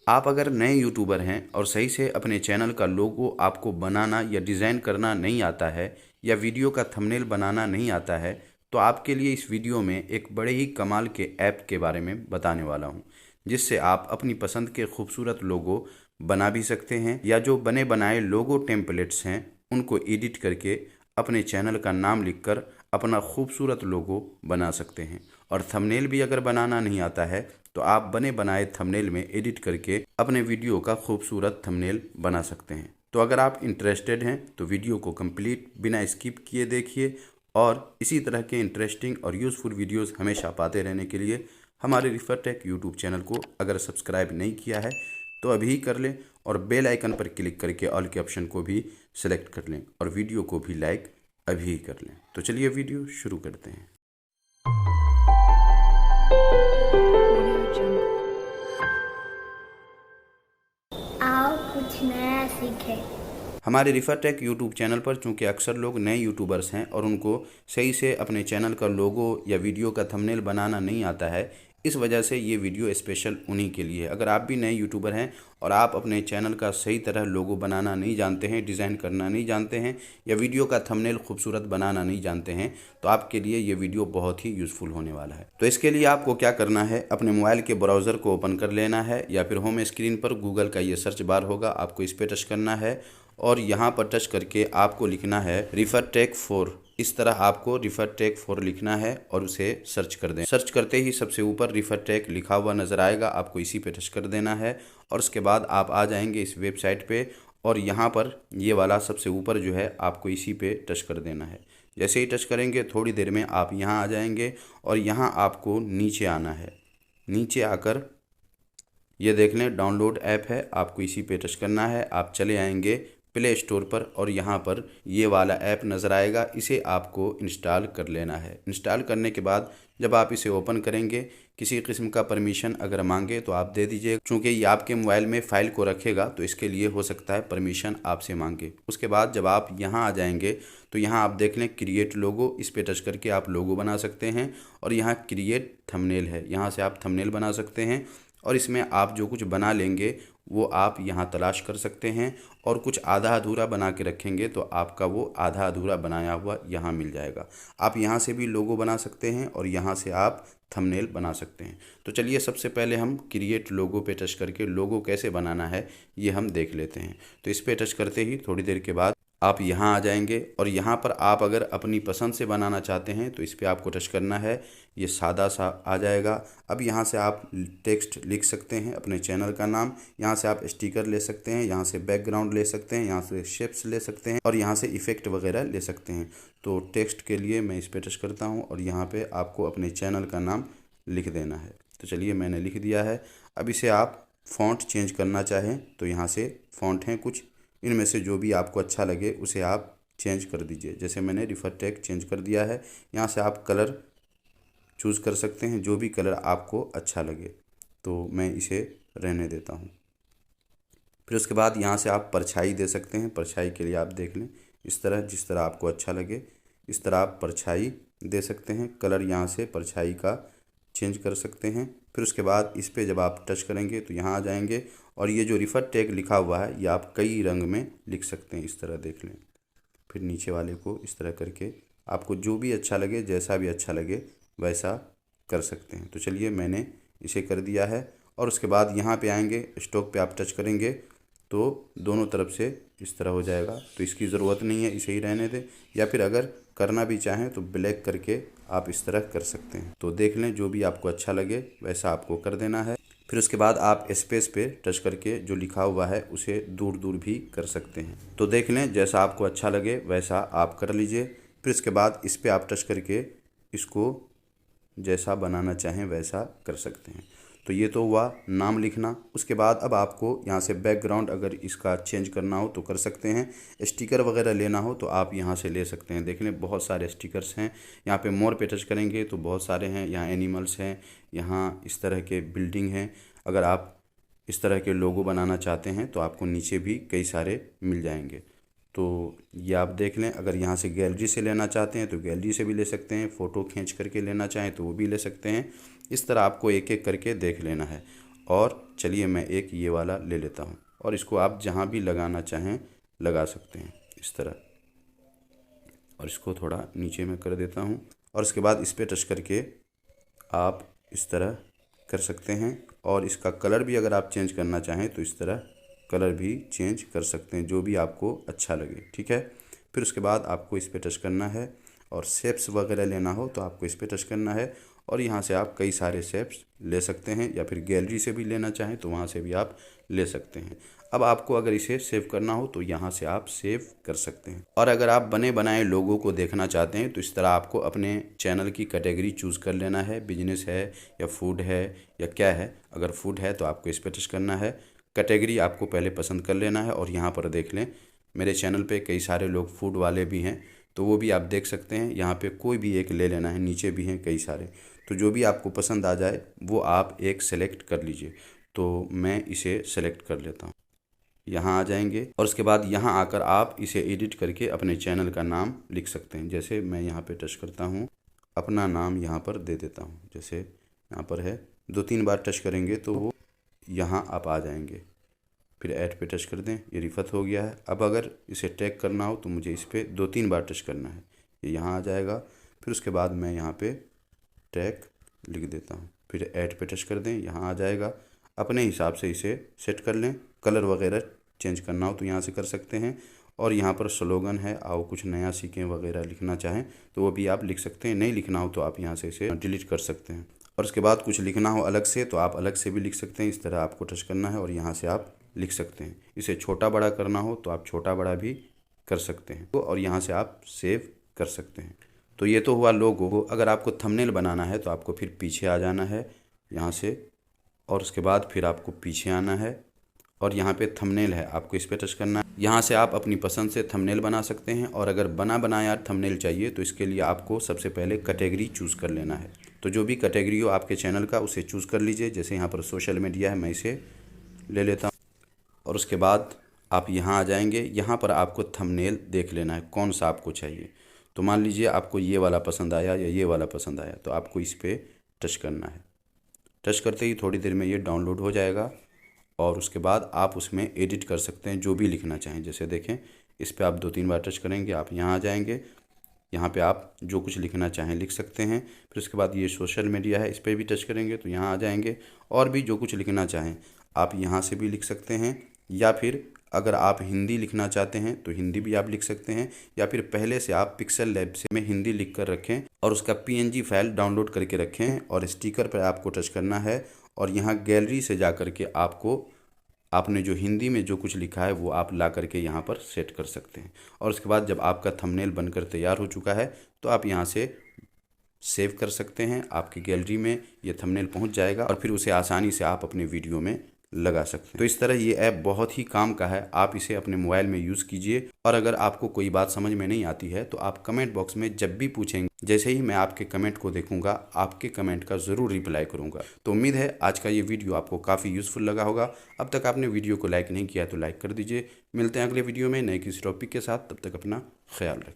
आप अगर नए यूट्यूबर हैं और सही से अपने चैनल का लोगो आपको बनाना या डिज़ाइन करना नहीं आता है या वीडियो का थंबनेल बनाना नहीं आता है, तो आपके लिए इस वीडियो में एक बड़े ही कमाल के ऐप के बारे में बताने वाला हूं, जिससे आप अपनी पसंद के खूबसूरत लोगो बना भी सकते हैं या जो बने बनाए लोगो टेम्पलेट्स हैं उनको एडिट करके अपने चैनल का नाम लिखकर अपना खूबसूरत लोगो बना सकते हैं। और थंबनेल भी अगर बनाना नहीं आता है तो आप बने बनाए थंबनेल में एडिट करके अपने वीडियो का खूबसूरत थंबनेल बना सकते हैं। तो अगर आप इंटरेस्टेड हैं तो वीडियो को कंप्लीट बिना स्किप किए देखिए और इसी तरह के इंटरेस्टिंग और यूज़फुल वीडियोस हमेशा पाते रहने के लिए हमारे रिफर टेक यूट्यूब चैनल को अगर सब्सक्राइब नहीं किया है तो अभी ही कर लें और बेल आइकन पर क्लिक करके ऑल के ऑप्शन को भी सिलेक्ट कर लें और वीडियो को भी लाइक अभी ही कर लें। तो चलिए वीडियो शुरू करते हैं। आओ कुछ नया सीखें। हमारे रिफर टेक यूट्यूब चैनल पर चूंकि अक्सर लोग नए यूट्यूबर्स हैं और उनको सही से अपने चैनल का लोगो या वीडियो का थंबनेल बनाना नहीं आता है, इस वजह से ये वीडियो स्पेशल उन्हीं के लिए है। अगर आप भी नए यूट्यूबर हैं और आप अपने चैनल का सही तरह लोगो बनाना नहीं जानते हैं, डिज़ाइन करना नहीं जानते हैं या वीडियो का थंबनेल खूबसूरत बनाना नहीं जानते हैं, तो आपके लिए ये वीडियो बहुत ही यूज़फुल होने वाला है। तो इसके लिए आपको क्या करना है, अपने मोबाइल के ब्राउज़र को ओपन कर लेना है या फिर होम स्क्रीन पर गूगल का ये सर्च बार होगा, आपको इस पर टच करना है और यहाँ पर टच करके आपको लिखना है रिफर टेक 4। इस तरह आपको रिफर टेक 4 लिखना है और उसे सर्च कर दें। सर्च करते ही सबसे ऊपर रिफर टेक लिखा हुआ नज़र आएगा, आपको इसी पे टच कर देना है और उसके बाद आप आ जाएंगे इस वेबसाइट पे और यहाँ पर ये वाला सबसे ऊपर जो है आपको इसी पे टच कर देना है। जैसे ही टच करेंगे थोड़ी देर में आप यहाँ आ जाएंगे और यहाँ आपको नीचे आना है। नीचे आकर ये देख लें डाउनलोड ऐप है, आपको इसी पे टच करना है। आप चले आएंगे प्ले स्टोर पर और यहाँ पर ये वाला ऐप नज़र आएगा, इसे आपको इंस्टॉल कर लेना है। इंस्टॉल करने के बाद जब आप इसे ओपन करेंगे, किसी किस्म का परमिशन अगर मांगे तो आप दे दीजिए, क्योंकि ये आपके मोबाइल में फ़ाइल को रखेगा तो इसके लिए हो सकता है परमिशन आपसे मांगे। उसके बाद जब आप यहाँ आ जाएंगे तो यहाँ आप देख लें क्रिएट लोगो, इस पर टच करके आप लोगो बना सकते हैं और यहाँ क्रिएट थंबनेल है, यहाँ से आप थंबनेल बना सकते हैं और इसमें आप जो कुछ बना लेंगे वो आप यहाँ तलाश कर सकते हैं और कुछ आधा अधूरा बना के रखेंगे तो आपका वो आधा अधूरा बनाया हुआ यहाँ मिल जाएगा। आप यहाँ से भी लोगो बना सकते हैं और यहाँ से आप थंबनेल बना सकते हैं। तो चलिए सबसे पहले हम क्रिएट लोगो पे टच करके लोगो कैसे बनाना है ये हम देख लेते हैं। तो इस पे टच करते ही थोड़ी देर के बाद आप यहाँ आ जाएंगे और यहाँ पर आप अगर अपनी पसंद से बनाना चाहते हैं तो इस पर आपको टच करना है, ये सादा सा आ जाएगा। अब यहाँ से आप टेक्स्ट लिख सकते हैं अपने चैनल का नाम, यहाँ से आप स्टिकर ले सकते हैं, यहाँ से बैकग्राउंड ले सकते हैं, यहाँ से शेप्स ले सकते हैं और यहाँ से इफ़ेक्ट वगैरह ले सकते हैं। तो टेक्स्ट के लिए मैं इस पर टच करता हूँ और यहाँ पर आपको अपने चैनल का नाम लिख देना है। तो चलिए मैंने लिख दिया है। अब इसे आप फ़ॉन्ट चेंज करना चाहें तो यहाँ से फ़ॉन्ट हैं कुछ, इनमें से जो भी आपको अच्छा लगे उसे आप चेंज कर दीजिए। जैसे मैंने रिफर टेक चेंज कर दिया है। यहाँ से आप कलर चूज़ कर सकते हैं, जो भी कलर आपको अच्छा लगे, तो मैं इसे रहने देता हूँ। फिर उसके बाद यहाँ से आप परछाई दे सकते हैं। परछाई के लिए आप देख लें इस तरह, जिस तरह आपको अच्छा लगे इस तरह आप परछाई दे सकते हैं। कलर यहाँ से परछाई का चेंज कर सकते हैं। फिर उसके बाद इस पर जब आप टच करेंगे तो यहाँ आ जाएंगे और ये जो रिफर टेक लिखा हुआ है ये आप कई रंग में लिख सकते हैं, इस तरह देख लें। फिर नीचे वाले को इस तरह करके आपको जो भी अच्छा लगे, जैसा भी अच्छा लगे वैसा कर सकते हैं। तो चलिए मैंने इसे कर दिया है और उसके बाद यहाँ पे आएंगे, स्टॉक पे आप टच करेंगे तो दोनों तरफ से इस तरह हो जाएगा। तो इसकी ज़रूरत नहीं है, इसे ही रहने दें, या फिर अगर करना भी चाहें तो ब्लैक करके आप इस तरह कर सकते हैं। तो देख लें जो भी आपको अच्छा लगे वैसा आपको कर देना है। फिर उसके बाद आप स्पेस पे टच करके जो लिखा हुआ है उसे दूर दूर भी कर सकते हैं। तो देख लें जैसा आपको अच्छा लगे वैसा आप कर लीजिए। फिर उसके बाद इस पर आप टच करके इसको जैसा बनाना चाहें वैसा कर सकते हैं। तो ये तो हुआ नाम लिखना। उसके बाद अब आपको यहाँ से बैकग्राउंड अगर इसका चेंज करना हो तो कर सकते हैं। स्टिकर वगैरह लेना हो तो आप यहाँ से ले सकते हैं। देख लें बहुत सारे स्टिकर्स हैं। यहाँ पे मोर पे टच करेंगे तो बहुत सारे हैं। यहाँ एनिमल्स हैं, यहाँ इस तरह के बिल्डिंग हैं। अगर आप इस तरह के लोगो बनाना चाहते हैं तो आपको नीचे भी कई सारे मिल जाएंगे। तो ये आप देख लें। अगर यहाँ से गैलरी से लेना चाहते हैं तो गैलरी से भी ले सकते हैं। फ़ोटो खींच करके लेना चाहें तो वो भी ले सकते हैं। इस तरह आपको एक एक करके देख लेना है और चलिए मैं एक ये वाला ले लेता हूँ और इसको आप जहाँ भी लगाना चाहें लगा सकते हैं इस तरह। और इसको थोड़ा नीचे में कर देता हूँ और इसके बाद इस पर टच करके आप इस तरह कर सकते हैं। और इसका कलर भी अगर आप चेंज करना चाहें तो इस तरह कलर भी चेंज कर सकते हैं, जो भी आपको अच्छा लगे, ठीक है। फिर उसके बाद आपको इस पर टच करना है और शेप्स वगैरह लेना हो तो आपको इस पर टच करना है और यहाँ से आप कई सारे शेप्स ले सकते हैं, या फिर गैलरी से भी लेना चाहें तो वहाँ से भी आप ले सकते हैं। अब आपको अगर इसे सेव करना हो तो यहाँ से आप सेव कर सकते हैं। और अगर आप बने बनाए लोगों को देखना चाहते हैं तो इस तरह आपको अपने चैनल की कैटेगरी चूज़ कर लेना है, बिजनेस है या फूड है या क्या है। अगर फूड है तो आपको इस पर टच करना है, कैटेगरी आपको पहले पसंद कर लेना है। और यहाँ पर देख लें मेरे चैनल पे कई सारे लोग फूड वाले भी हैं तो वो भी आप देख सकते हैं। यहाँ पे कोई भी एक ले लेना है, नीचे भी हैं कई सारे, तो जो भी आपको पसंद आ जाए वो आप एक सेलेक्ट कर लीजिए। तो मैं इसे सेलेक्ट कर लेता हूँ। यहाँ आ जाएंगे और उसके बाद यहाँ आकर आप इसे एडिट करके अपने चैनल का नाम लिख सकते हैं। जैसे मैं यहाँ पे टच करता हूँ, अपना नाम यहाँ पर दे देता हूँ, जैसे यहाँ पर है। 2-3 बार टच करेंगे तो वो यहाँ आप आ जाएंगे। फिर ऐड पे टच कर दें, ये रिफत हो गया है। अब अगर इसे टैग करना हो तो मुझे इस पर 2-3 बार टच करना है, ये यहाँ आ जाएगा। फिर उसके बाद मैं यहाँ पे टैग लिख देता हूँ, फिर ऐड पे टच कर दें, यहाँ आ जाएगा। अपने हिसाब से इसे सेट कर लें। कलर वगैरह चेंज करना हो तो यहाँ से कर सकते हैं। और यहाँ पर स्लोगन है, आओ कुछ नया सीखें वगैरह लिखना चाहें तो वो भी आप लिख सकते हैं। नहीं लिखना हो तो आप यहाँ से इसे डिलीट कर सकते हैं। और उसके बाद कुछ लिखना हो अलग से तो आप अलग से भी लिख सकते हैं। इस तरह आपको टच करना है और यहाँ से आप लिख सकते हैं। इसे छोटा बड़ा करना हो तो आप छोटा बड़ा भी कर सकते हैं और यहाँ से आप सेव कर सकते हैं। तो ये तो हुआ लोगो। अगर आपको थंबनेल बनाना है तो आपको फिर पीछे आ जाना है यहाँ से, और उसके बाद फिर आपको पीछे आना है और यहाँ पे थंबनेल है, आपको इस पर टच करना है। यहाँ से आप अपनी पसंद से थंबनेल बना सकते हैं। और अगर बना बनाया थंबनेल चाहिए तो इसके लिए आपको सबसे पहले कैटेगरी चूज़ कर लेना है। तो जो भी कैटेगरी हो आपके चैनल का उसे चूज़ कर लीजिए। जैसे यहाँ पर सोशल मीडिया है, मैं इसे ले लेता हूँ। और उसके बाद आप यहाँ आ जाएंगे। यहाँ पर आपको थंबनेल देख लेना है कौन सा आपको चाहिए। तो मान लीजिए आपको ये वाला पसंद आया या ये वाला पसंद आया तो आपको इस पर टच करना है। टच करते ही थोड़ी देर में ये डाउनलोड हो जाएगा और उसके बाद आप उसमें एडिट कर सकते हैं जो भी लिखना चाहें। जैसे देखें इस पर आप 2-3 बार टच करेंगे, आप यहाँ आ जाएंगे। यहाँ पे आप जो कुछ लिखना चाहें लिख सकते हैं। फिर उसके बाद ये सोशल मीडिया है, इस पर भी टच करेंगे तो यहाँ आ जाएंगे। और भी जो कुछ लिखना चाहें आप यहाँ से भी लिख सकते हैं, या फिर अगर आप हिंदी लिखना चाहते हैं तो हिंदी भी आप लिख सकते हैं। या फिर पहले से आप पिक्सल लैब से में हिंदी लिख कर रखें और उसका PNG फाइल डाउनलोड करके रखें और स्टिकर पर आपको टच करना है। और यहाँ गैलरी से जा कर के आपने जो हिंदी में जो कुछ लिखा है वो आप ला करके यहाँ पर सेट कर सकते हैं। और उसके बाद जब आपका थंबनेल बनकर तैयार हो चुका है तो आप यहाँ से सेव कर सकते हैं। आपकी गैलरी में ये थंबनेल पहुँच जाएगा और फिर उसे आसानी से आप अपने वीडियो में लगा सकते हैं। तो इस तरह ये ऐप बहुत ही काम का है, आप इसे अपने मोबाइल में यूज़ कीजिए। और अगर आपको कोई बात समझ में नहीं आती है तो आप कमेंट बॉक्स में जब भी पूछेंगे, जैसे ही मैं आपके कमेंट को देखूंगा आपके कमेंट का ज़रूर रिप्लाई करूंगा। तो उम्मीद है आज का ये वीडियो आपको काफ़ी यूज़फुल लगा होगा। अब तक आपने वीडियो को लाइक नहीं किया तो लाइक कर दीजिए। मिलते हैं अगले वीडियो में नए किसी टॉपिक के साथ, तब तक अपना ख्याल रखिए।